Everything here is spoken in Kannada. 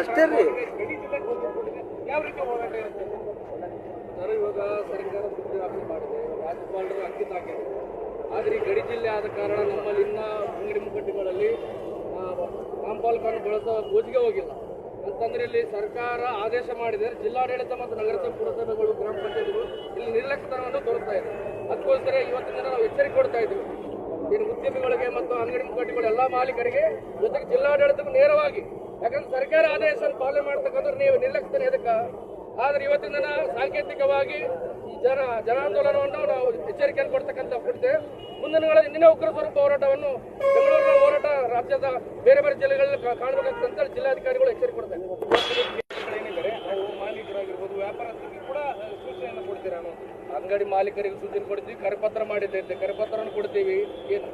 ಅಷ್ಟೇ ರೀ. ಯಾವ ರೀತಿ ಹೋರಾಟ ಇರುತ್ತೆ ಸರ್? ಇವಾಗ ಸರ್ಕಾರ ಸುದ್ದಿವಾಹಿನಿ ಮಾಡಿದೆ, ರಾಜ್ಯಪಾಲರು ಅಂಕಿತ ಹಾಕಿದೆ. ಆದರೆ ಈ ಗಡಿ ಜಿಲ್ಲೆ ಆದ ಕಾರಣ ನಮ್ಮಲ್ಲಿ ಇನ್ನ ಅಂಗಡಿ ಮುಗ್ಗಟ್ಟುಗಳಲ್ಲಿ ನಾಮಫಲಕವನ್ನು ಬಳಸೋ ಗೋಜಿಗೆ ಹೋಗಿಲ್ಲ ಅಂತಂದ್ರೆ ಇಲ್ಲಿ ಸರ್ಕಾರ ಆದೇಶ ಮಾಡಿದೆ. ಜಿಲ್ಲಾಡಳಿತ ಮತ್ತು ನಗರಸಭೆ ಪುರಸಭೆಗಳು ಗ್ರಾಮ ಪಂಚಾಯತ್ಗಳು ಇಲ್ಲಿ ನಿರ್ಲಕ್ಷ್ಯತನವನ್ನು ತೋರಿಸ್ತಾ ಇದೆ. ಅದಕ್ಕೋಸ್ಕರ ಇವತ್ತಿನ ದಿನ ನಾವು ಎಚ್ಚರಿಕೆ ಕೊಡ್ತಾ ಇದ್ದೀವಿ. ಇನ್ನು ಉದ್ಯಮಿಗಳಿಗೆ ಮತ್ತು ಅಂಗಡಿ ಮುಗ್ಗಟ್ಟುಗಳು ಎಲ್ಲ ಮಾಲೀಕರಿಗೆ ಜೊತೆಗೆ ಜಿಲ್ಲಾಡಳಿತಕ್ಕೂ ನೇರವಾಗಿ, ಯಾಕಂದ್ರೆ ಸರ್ಕಾರ ಆದೇಶ ಪಾಲನೆ ಮಾಡ್ತಕ್ಕಂಥ ನೀವು ನಿರ್ಲಕ್ಷ್ಯತೆ ಎದಕ್ಕೆ. ಆದ್ರೆ ಇವತ್ತಿನ ದಿನ ಸಾಂಕೇತಿಕವಾಗಿ ಈ ಜನಾಂದೋಲನವನ್ನು ನಾವು ಎಚ್ಚರಿಕೆಯನ್ನು ಕೊಡ್ತೇವೆ. ಮುಂದಿನ ದಿನಗಳಲ್ಲಿ ಇನ್ನೂ ಉಗ್ರ ಸ್ವರೂಪ ಹೋರಾಟವನ್ನು ಬೆಂಗಳೂರಿನ ಹೋರಾಟ ರಾಜ್ಯದ ಬೇರೆ ಬೇರೆ ಜಿಲ್ಲೆಗಳಲ್ಲಿ ಕಾಣಬೇಕಂತ ಜಿಲ್ಲಾಧಿಕಾರಿಗಳು ಎಚ್ಚರಿಕೆ ಕೊಡ್ತಾರೆ. ಏನಿದ್ದಾರೆ ನಾವು ಮಾಲೀಕರಾಗಿರ್ಬೋದು, ವ್ಯಾಪಾರಸ್ಥರಿಗೆ ಕೂಡ ಸೂಚನೆಯನ್ನು ಕೊಡ್ತೀರಾ? ಅಂಗಡಿ ಮಾಲೀಕರಿಗೆ ಸೂಚನೆ ಕೊಡ್ತೀವಿ, ಕರಪತ್ರ ಮಾಡಿದ್ದೆ, ಕರಪತ್ರವನ್ನು ಕೊಡ್ತೀವಿ.